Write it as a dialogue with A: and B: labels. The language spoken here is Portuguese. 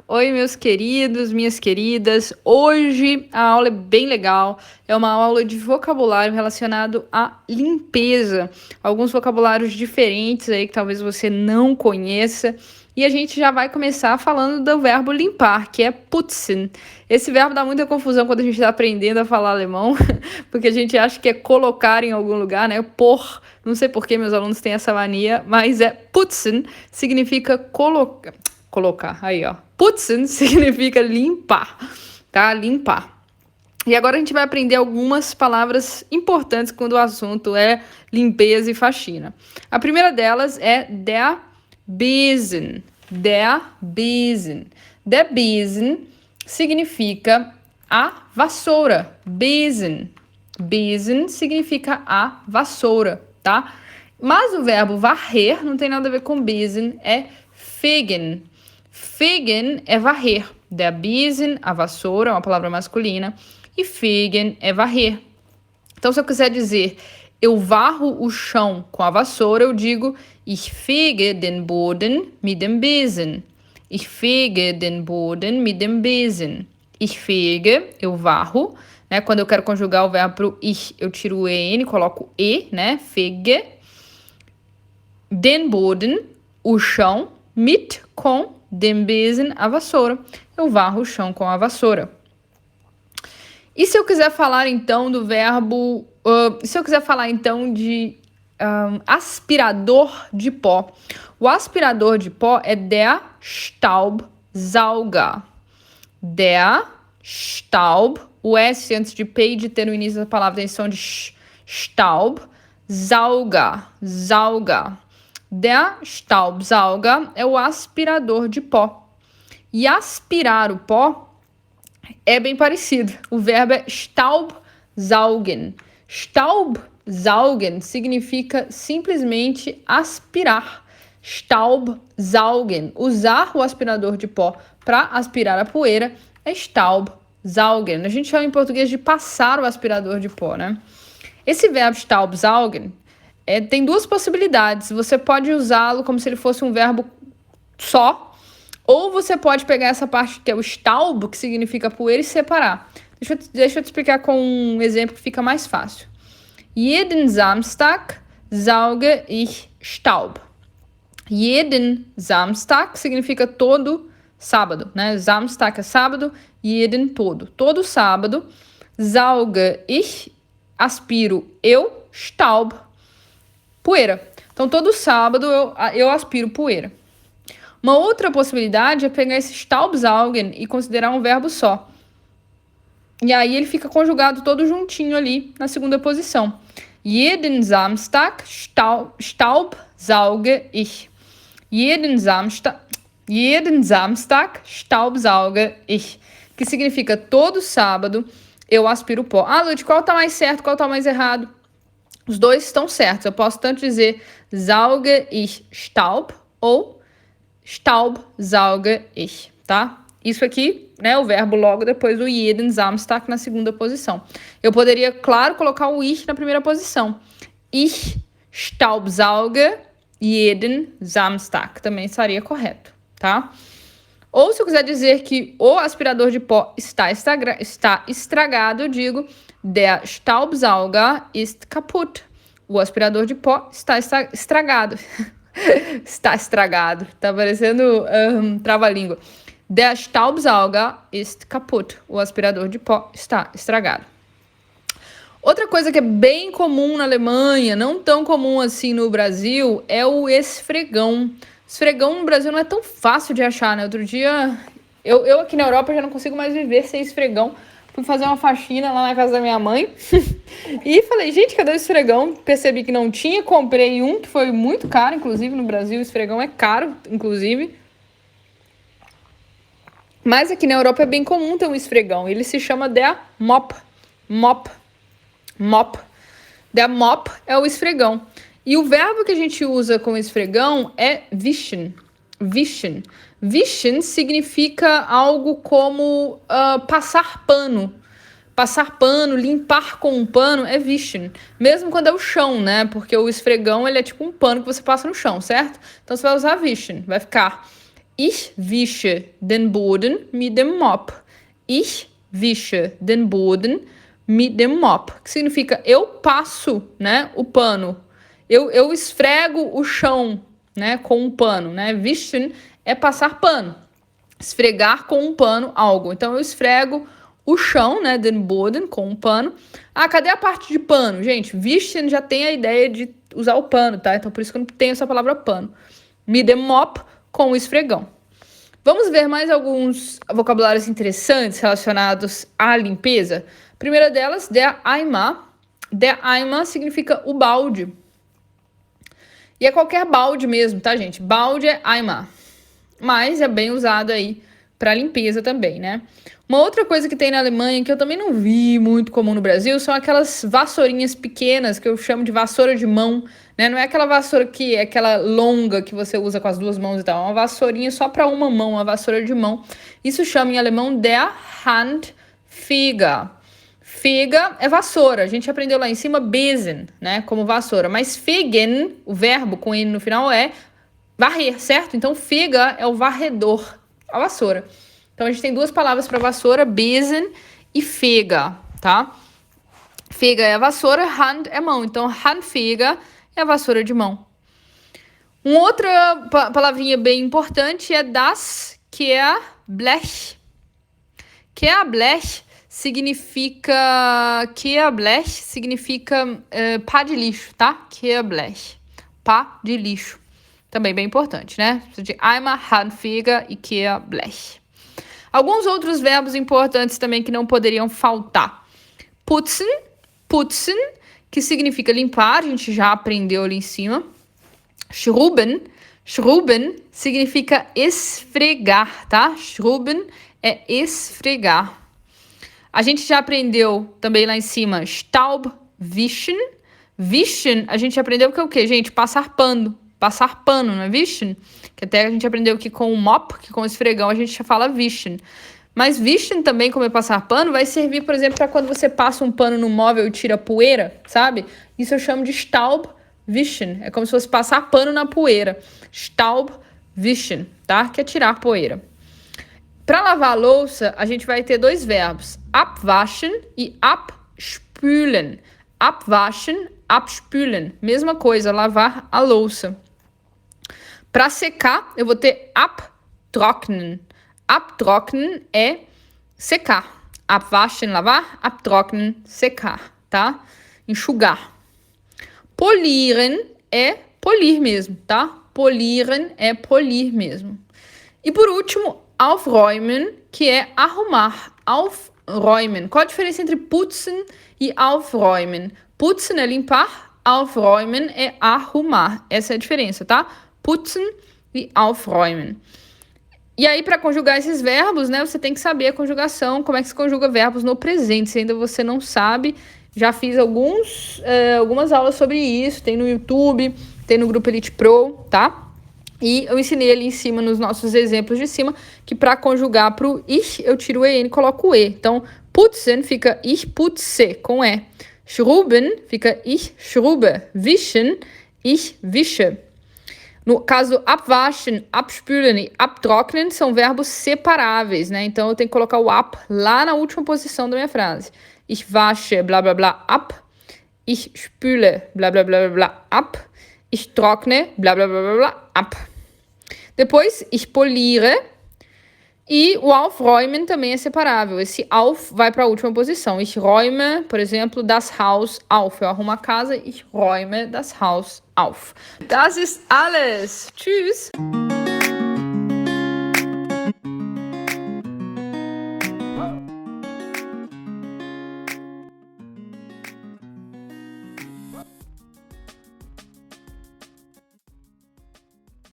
A: Oi, meus queridos, minhas queridas. Hoje a aula é bem legal. É uma aula de vocabulário relacionado à limpeza. Alguns vocabulários diferentes aí que talvez você não conheça. E a gente já vai começar falando do verbo limpar, que é putzen. Esse verbo dá muita confusão quando a gente está aprendendo a falar alemão, porque a gente acha que é colocar em algum lugar, né? Pôr. Não sei por que meus alunos têm essa mania, mas é putzen, significa colocar. Aí, ó. Putzen significa limpar, tá? Limpar. E agora a gente vai aprender algumas palavras importantes quando o assunto é limpeza e faxina. A primeira delas é der Besen. Der Besen. Der Besen significa a vassoura. Besen. Besen significa a vassoura, tá? Mas o verbo varrer não tem nada a ver com Besen, é fegen. Fegen é varrer. Der Besen, a vassoura, é uma palavra masculina. E fegen é varrer. Então, se eu quiser dizer eu varro o chão com a vassoura, eu digo ich fege den Boden mit dem Besen. Ich fege den Boden mit dem Besen. Ich fege, eu varro, né? Quando eu quero conjugar o verbo pro ich, eu tiro o en, coloco e, né? Fege. Den Boden, o chão, mit, com, dem Besen, a vassoura. Eu varro o chão com a vassoura. E se eu quiser falar então do verbo, se eu quiser falar então de aspirador de pó. O aspirador de pó é der Staubsauger. Der Staub, o S antes de P e de T no início da palavra tem som de Staub, Sauger, Sauger. Der Staubsauger é o aspirador de pó. E aspirar o pó é bem parecido. O verbo é Staubsaugen. Staubsaugen significa simplesmente aspirar. Staubsaugen. Usar o aspirador de pó para aspirar a poeira é Staubsaugen. A gente chama em português de passar o aspirador de pó, né? Esse verbo Staubsaugen tem duas possibilidades. Você pode usá-lo como se ele fosse um verbo só, ou você pode pegar essa parte que é o Staub, que significa poeira, e separar. Deixa eu te explicar com um exemplo que fica mais fácil. Jeden Samstag sauge ich Staub. Jeden Samstag significa todo sábado, né? Samstag é sábado, jeden todo. Todo sábado, sauge ich, aspiro eu, Staub, poeira. Então, todo sábado eu aspiro poeira. Uma outra possibilidade é pegar esse Staubsaugen e considerar um verbo só. E aí ele fica conjugado todo juntinho ali na segunda posição. Jeden Samstag Staubsauge ich. Jeden Samstag Staubsauge ich. Que significa todo sábado eu aspiro pó. Ah, Lud, qual tá mais certo, qual tá mais errado? Os dois estão certos. Eu posso tanto dizer sauge ich Staub ou Staubsauge ich, tá? Isso aqui, né, o verbo logo depois do jeden Samstag na segunda posição. Eu poderia, claro, colocar o ich na primeira posição. Ich staubsauge jeden Samstag. Também estaria correto, tá? Ou se eu quiser dizer que o aspirador de pó está estragado, eu digo der Staubsauger ist kaputt. O aspirador de pó está estragado. Está estragado. Tá parecendo trava-língua. Der Staubsauger ist kaputt. O aspirador de pó está estragado. Outra coisa que é bem comum na Alemanha, não tão comum assim no Brasil, é o esfregão. Esfregão no Brasil não é tão fácil de achar, né? Outro dia, eu aqui na Europa já não consigo mais viver sem esfregão. Fui fazer uma faxina lá na casa da minha mãe e falei, gente, cadê o esfregão? Percebi que não tinha, comprei um que foi muito caro, inclusive no Brasil o esfregão é caro, inclusive. Mas aqui na Europa é bem comum ter um esfregão, ele se chama der Mop. Mop. Mop. Der Mop é o esfregão. E o verbo que a gente usa com esfregão é wischen. Wischen. Wischen significa algo como passar pano. Passar pano, limpar com um pano é wischen. Mesmo quando é o chão, né? Porque o esfregão ele é tipo um pano que você passa no chão, certo? Então você vai usar wischen. Vai ficar Ich wische den Boden mit dem Mop. Ich wische den Boden mit dem Mop. Que significa eu passo, né, o pano. Eu esfrego o chão, né, com um pano, né? Wischen é passar pano. Esfregar com um pano algo. Então, eu esfrego o chão, né, den Boden, com um pano. Ah, cadê a parte de pano? Gente, wischen já tem a ideia de usar o pano, tá? Então, por isso que eu não tenho essa palavra pano. Mit dem Mop, com o esfregão. Vamos ver mais alguns vocabulários interessantes relacionados à limpeza. A primeira delas, der Eimer. Der Eimer significa o balde. E é qualquer balde mesmo, tá, gente? Balde é Eimer. Mas é bem usado aí para limpeza também, né? Uma outra coisa que tem na Alemanha, que eu também não vi muito comum no Brasil, são aquelas vassourinhas pequenas, que eu chamo de vassoura de mão, né? Não é aquela vassoura que é aquela longa que você usa com as duas mãos e tal. É uma vassourinha só para uma mão, uma vassoura de mão. Isso chama em alemão der Handfeger. Fega é vassoura. A gente aprendeu lá em cima Besen, né? Como vassoura. Mas fegen, o verbo com N no final, é varrer, certo? Então, fega é o varredor, a vassoura. Então, a gente tem duas palavras para vassoura, Besen e fega, tá? Fega é a vassoura, Hand é mão. Então, Handfeger é a vassoura de mão. Uma outra palavrinha bem importante é das Kehrblech. Kehrblech significa pá de lixo, tá? Kehrblech, pá de lixo. Também bem importante, né? De Eimer, Handfeger e Kehrblech. Alguns outros verbos importantes também que não poderiam faltar. Putzen, putzen, que significa limpar, a gente já aprendeu ali em cima. Schrubben, schrubben significa esfregar, tá? Schrubben é esfregar. A gente já aprendeu também lá em cima Staubwischen. Wischen, a gente aprendeu que é o quê, gente? Passar pano. Passar pano, não é wischen? Que até a gente aprendeu que com o mop, que com o esfregão, a gente já fala wischen. Mas wischen também, como é passar pano, vai servir, por exemplo, para quando você passa um pano no móvel e tira poeira, sabe? Isso eu chamo de Staubwischen. É como se fosse passar pano na poeira. Staubwischen, tá? Que é tirar poeira. Para lavar a louça, a gente vai ter dois verbos, abwaschen e abspülen. Abwaschen, abspülen. Mesma coisa, lavar a louça. Para secar, eu vou ter abtrocknen. Abtrocknen é secar. Abwaschen, lavar. Abtrocknen, secar, tá? Enxugar. Polieren é polir mesmo, tá? Polieren é polir mesmo. E por último, aufräumen, que é arrumar. Aufräumen. Qual a diferença entre putzen e aufräumen? Putzen é limpar, aufräumen é arrumar. Essa é a diferença, tá? Putzen e aufräumen. E aí, para conjugar esses verbos, né, você tem que saber a conjugação, como é que se conjuga verbos no presente. Se ainda você não sabe, já fiz algumas aulas sobre isso, tem no YouTube, tem no Grupo Elite Pro, tá? E eu ensinei ali em cima, nos nossos exemplos de cima, que para conjugar para o ich, eu tiro o EN e coloco o E. Então, putzen fica ich putze, com E. Schrubben fica ich schrube. Wischen, ich wische. No caso, abwaschen, abspülen e abtrocknen são verbos separáveis, né? Então, eu tenho que colocar o ab lá na última posição da minha frase. Ich wasche, blá, blá, blá, ab. Ich spüle, blá, blá, blá, blá, ab. Ich trockne, blá, blá, blá, blá, blá, ab. Depois, ich poliere. E o aufräumen também é separável. Esse auf vai para a última posição. Ich räume, por exemplo, das Haus auf. Eu arrumo a casa, ich räume das Haus auf. Das ist alles. Tschüss.